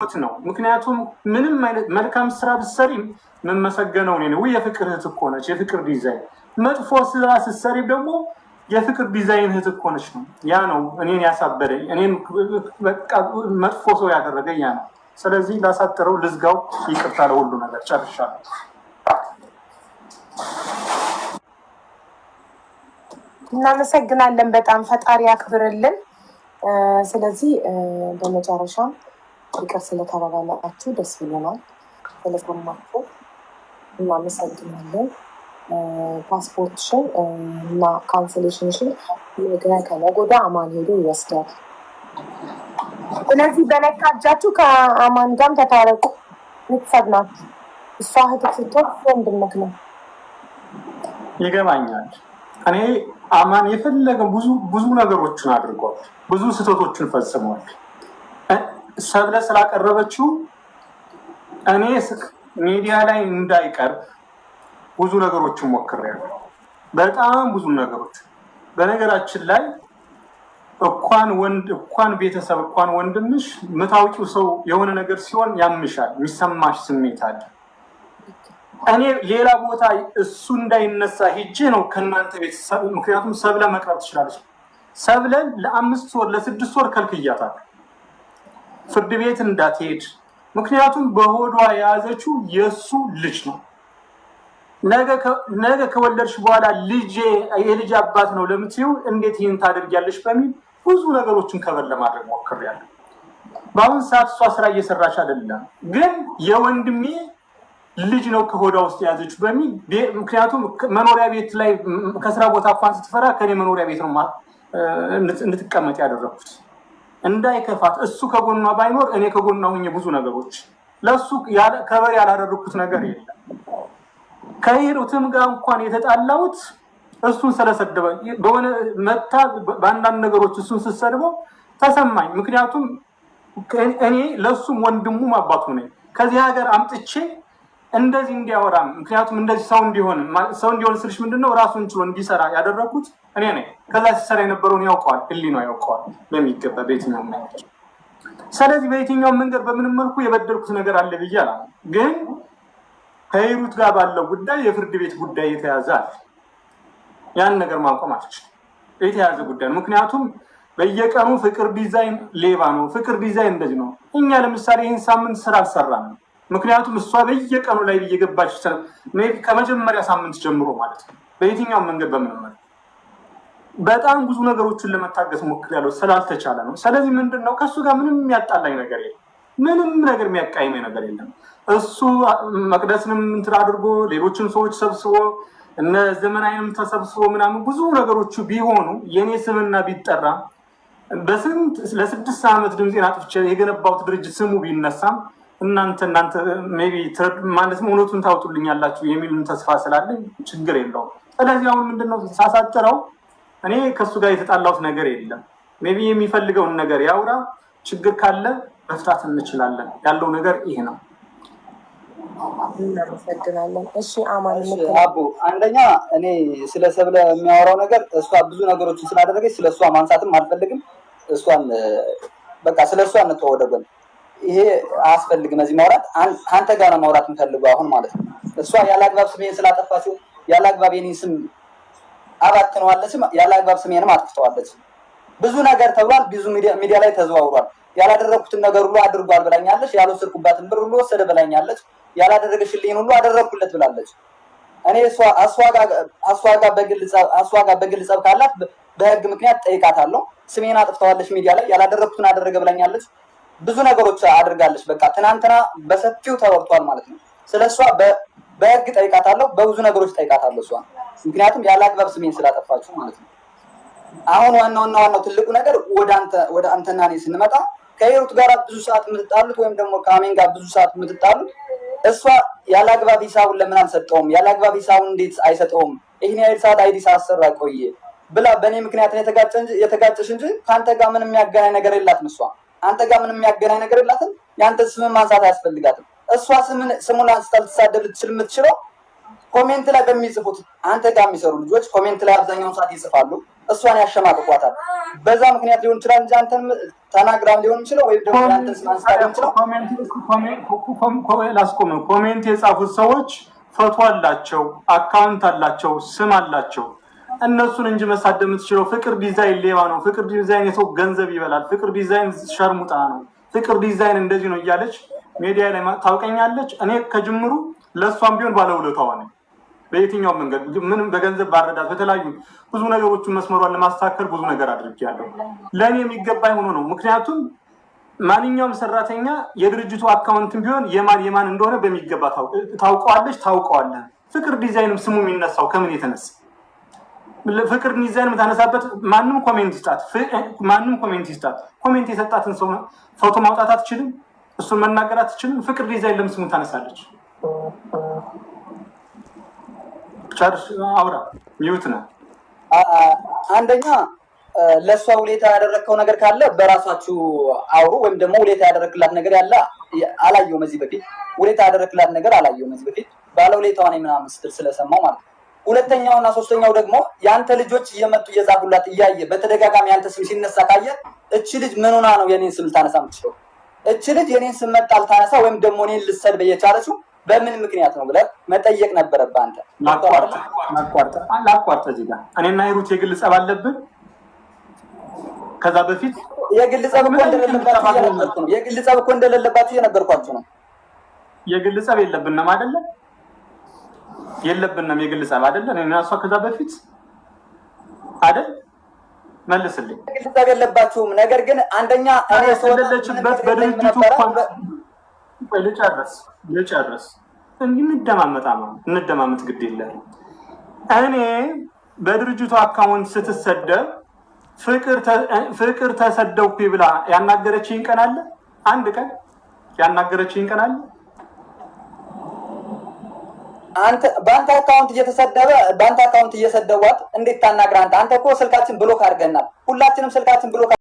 ነው ምክንያቱም ምንም አይነት መልካም ስራ ብትሰሪም መመሰገነው ነው የፍቅር እህት እኮ ነች የፍቅር ዲዛይን መጥፎ ስራ ስትሰሪ ደግሞ የፍቅር ዲዛይን እህት እኮ ነች ነው ያ ነው እኔን ያሳበደኝ እኔን በቃ መጥፎ ሰው ያደረገኝ ያ ነው ስለዚህ ላሳጥረው ልዝጋው ይቅርታ ለሁሉ ነገር ጨርሻለሁ እናመሰግናለን በጣም ፈጣሪ ያክብርልን ስለዚህ በመጨረሻም ይቅር ስለተባባላችሁ ደስ ብሎናል ስለሰማችሁ እናመሰግናለን ፓስፖርትሽን እና ካንሰሌሽንሽን ከነጎዳ አማን ሄዶ ይወስዳል ስለዚህ በነካጃችሁ ከአማን ጋርም ተታረቁ ልትሰግናችሁ እሷ ህትክስቶች ወንድምክ ነው ይገባኛል እኔ አማን የፈለገ ብዙ ነገሮችን አድርጓል ብዙ ስህተቶችን ፈጽሟል ሰብለ ስላቀረበችው እኔ ሚዲያ ላይ እንዳይቀርብ ብዙ ነገሮችን ሞክሬያለሁ በጣም ብዙ ነገሮች በነገራችን ላይ እንኳን ቤተሰብ እንኳን ወንድምሽ መታወቂው ሰው የሆነ ነገር ሲሆን ያምሻል የሚሰማሽ ስሜት አለ እኔ ሌላ ቦታ እሱ እንዳይነሳ ሄጄ ነው ከናንተ ቤተሰብ ምክንያቱም ሰብለ መቅረብ ትችላለች ሰብለን ለ5 ወር ለ6 ወር ከልክያታል ፍርድ ቤት እንዳትሄድ ምክንያቱም በሆዷ ያዘችው የሱ ልጅ ነው ነገ ከወለድሽ በኋላ ልጅ የልጅ አባት ነው ለምትዩ እንዴት ይሄን ታደርጊያለሽ በሚል ብዙ ነገሮችን ከበር ለማድረግ ሞክሬያለሁ ባሁን ሰዓት እሷ ስራ እየሰራች አይደለም ግን የወንድሜ ልጅ ነው ከሆዷ ውስጥ ያዘችው በሚል ምክንያቱም መኖሪያ ቤት ላይ ከስራ ቦታ እንኳን ስትፈራ ከኔ መኖሪያ ቤት ነው እንድትቀመጥ ያደረኩት እንዳይከፋት እሱ ከጎኗ ባይኖር እኔ ከጎኗ ሆኜ ብዙ ነገሮች ለሱ ከበር ያላደረኩት ነገር የለም ከሂሩትም ጋር እንኳን የተጣላሁት እሱን ስለሰደበ በሆነ መታ በአንዳንድ ነገሮች እሱን ሲሰደበው ተሰማኝ ምክንያቱም እኔ ለሱም ወንድሙም አባቱ ነኝ ከዚህ ሀገር አምጥቼ እንደዚህ እንዲያወራም ምክንያቱም እንደዚህ ሰው እንዲሆን ስልሽ ምንድነው ራሱን ችሎ እንዲሰራ ያደረኩት እኔ ነኝ ከዛ ሲሰራ የነበረውን ያውቀዋል ህሊናው ያውቀዋል በሚገባ በየትኛው መንገድ ስለዚህ በየትኛው መንገድ በምንም መልኩ የበደልኩት ነገር አለ ብያለሁ ግን ከሂሩት ጋር ባለው ጉዳይ የፍርድ ቤት ጉዳይ የተያዛል ያን ነገር ማቆም አልችልም የተያዘ ጉዳይ ምክንያቱም በየቀኑ ፍቅር ዲዛይን ሌባ ነው ፍቅር ዲዛይን እንደዚህ ነው እኛ ለምሳሌ ይሄን ሳምንት ስራ አልሰራም ምክንያቱም እሷ በየቀኑ ላይ እየገባች ከመጀመሪያ ሳምንት ጀምሮ ማለት ነው በየትኛው መንገድ በመመር በጣም ብዙ ነገሮችን ለመታገስ ሞክሬያለሁ ስላልተቻለ ነው ስለዚህ ምንድነው ከሱ ጋር ምንም የሚያጣላኝ ነገር የለም ምንም ነገር የሚያቃይመኝ ነገር የለም እሱ መቅደስንም እንትን አድርጎ ሌሎችን ሰዎች ሰብስቦ እነ ዘመናዊንም ተሰብስቦ ምናምን ብዙ ነገሮች ቢሆኑ የኔ ስምና ቢጠራ በስንት ለ6 ዓመት ድምጼን አጥፍቼ የገነባውት ድርጅት ስሙ ቢነሳም እናንተ ሜቢ ማለት እውነቱን ታውጡልኛላችሁ የሚል ተስፋ ስላለኝ ችግር የለውም ስለዚህ አሁን ምንድነው ሳሳጥረው እኔ ከሱ ጋር የተጣላሁት ነገር የለም ሜቢ የሚፈልገውን ነገር ያውራ ችግር ካለ መፍታት እንችላለን ያለው ነገር ይሄ ነው እናመሰግናለን እሺ አማን አቡ አንደኛ እኔ ስለ ሰብለ የሚያወራው ነገር እሷ ብዙ ነገሮችን ስላደረገች ስለሷ ማንሳትም አልፈልግም እሷን በቃ ስለሷ እንተወደገን ይሄ አስፈልግም እዚህ ማውራት አንተ ጋር ነው ማውራት የምፈልገው አሁን ማለት ነው እሷ ያላግባብ ስሜን ስላጠፋችው ያላግባብ የኔን ስም አባክነዋለች ያላግባብ ስሜንም አጥፍተዋለች ብዙ ነገር ተብሏል ብዙ ሚዲያ ላይ ተዘዋውሯል ያላደረኩትን ነገር ሁሉ አድርጓል ብላኛለች ያልወሰድኩባትን ብር ሁሉ ወሰደ ብላኛለች ያላደረገሽልኝ ሁሉ አደረኩለት ብላለች እኔ አስዋጋ በግል ጸብ ካላት በህግ ምክንያት ጠይቃታለሁ ስሜን አጥፍተዋለች ሚዲያ ላይ ያላደረኩትን አደረገ ብላኛለች ብዙ ነገሮች አድርጋለች በቃ ትናንትና በሰፊው ተወርቷል ማለት ነው ስለሷ በህግ ጠይቃታለሁ በብዙ ነገሮች ጠይቃታለሁ እሷ ምክንያቱም ያላግባብ ስሜን ስላጠፋችሁ ማለት ነው አሁን ዋናው ትልቁ ነገር ወደ አንተና እኔ ስንመጣ ከሂሩት ጋር ብዙ ሰዓት የምትጣሉት ወይም ደግሞ ከአሜን ጋር ብዙ ሰዓት የምትጣሉት እሷ ያላግባብ ሂሳቡን ለምን አልሰጠውም ያላግባብ ሂሳቡን እንዴት አይሰጠውም ይሄን ያህል ሰዓት አይዲ ሳሰራ ቆየ ብላ በእኔ ምክንያት የተጋጨሽ እንጂ ካንተ ጋር ምንም የሚያገናኝ ነገር የላትም እሷ አንተ ጋር ምንም የሚያገናኝ ነገር የላትም ያንተ ስም ማንሳት አያስፈልጋትም እሷ ስሙን አንስታ ልትሳደብ ልትችል የምትችለው ኮሜንት ላይ በሚጽፉት አንተ ጋር የሚሰሩ ልጆች ኮሜንት ላይ አብዛኛውን ሰዓት ይጽፋሉ እሷን ያሸማቅቋታል። በዛ ምክንያት ሊሆን ይችላል እንጂ አንተን ተናግራም ሊሆን ይችላል ወይ ደግሞ አንተን ስማንስታ ሊሆን ይችላል። ኮሜንት የጻፉት ሰዎች ፎቶ አላቸው፣ አካውንት አላቸው፣ ስም አላቸው። እነሱን እንጂ መሳደብ የምትችለው ፍቅር ዲዛይን ሌባ ነው፣ ፍቅር ዲዛይን የሰው ገንዘብ ይበላል፣ ፍቅር ዲዛይን ሸርሙጣ ነው፣ ፍቅር ዲዛይን እንደዚህ ነው እያለች ሚዲያ ላይ ታውቀኛለች። እኔ ከጅምሩ ለእሷም ቢሆን ባለውለታዋ ነኝ። በየትኛው መንገድ ምንም በገንዘብ ባረዳት በተለያዩ ብዙ ነገሮችን መስመሯን ለማስተካከል ብዙ ነገር አድርጌያለሁ። ለእኔ የሚገባኝ ሆኖ ነው። ምክንያቱም ማንኛውም ሰራተኛ የድርጅቱ አካውንትም ቢሆን የማን እንደሆነ በሚገባ ታውቀዋለች፣ ታውቀዋለህ። ፍቅር ዲዛይንም ስሙ የሚነሳው ከምን የተነሳ ፍቅር ዲዛይን የምታነሳበት ማንም ኮሜንት ይስጣት፣ ኮሜንት የሰጣትን ሰው ፎቶ ማውጣት አትችልም፣ እሱን መናገር አትችልም። ፍቅር ዲዛይን ለምን ስሙን ታነሳለች? ቻርጅ አውራ ሚውት ነው። አንደኛ ለሷ ውለታ ያደረከው ነገር ካለ በራሳችሁ አውሩ፣ ወይም ደግሞ ውለታ ያደረክላት ነገር ያለ አላየሁም እዚህ በፊት ውለታ ያደረክላት ነገር አላየሁም እዚህ በፊት ባለውለታዋ ነኝ ምናምን ስትል ስለሰማው ማለት ነው። ሁለተኛውና ሶስተኛው ደግሞ ያንተ ልጆች እየመጡ እየጻፉላት እያየ በተደጋጋሚ ያንተ ስም ሲነሳ ካየ እቺ ልጅ ምን ሆና ነው የኔን ስም ታነሳ የምትችለው? እቺ ልጅ የኔን ስም መጣል ታነሳ ወይም ደግሞ እኔን ልትሰድብ የቻለችው በምን ምክንያት ነው ብለህ መጠየቅ ነበረብህ አንተ። ላቋርጥ እዚህ ጋር እኔና ሂሩት የግል ጸብ አለብን። ከዛ በፊት የግል ጸብ እኮ እንደሌለባችሁ እየነገርኳችሁ ነው። የግል ጸብ የለብንም አይደለም? የለብንም የግል ጸብ አይደለም? እኔና እሷ ከዛ በፊት አይደል? መልስልኝ። የግል ጸብ የለባችሁም። ነገር ግን አንደኛ እኔ ስለለችበት በድርጅቱ ልጨርስ እንደማመጥ ግድ የለም። እኔ በድርጅቱ አካውንት ስትሰደብ ፍቅር ተሰደብኩ ብላ ያናገረችኝ ቀን አለ? አንድ ቀን ያናገረችኝ ቀን አለ? አንተ በአንተ አካውንት እየተሰደበ በአንተ አካውንት እየሰደቧት እንዴት ታናግራ? አንተ እኮ ስልካችን ብሎክ አድርገናል። ሁላችንም ስልካችን ብሎክ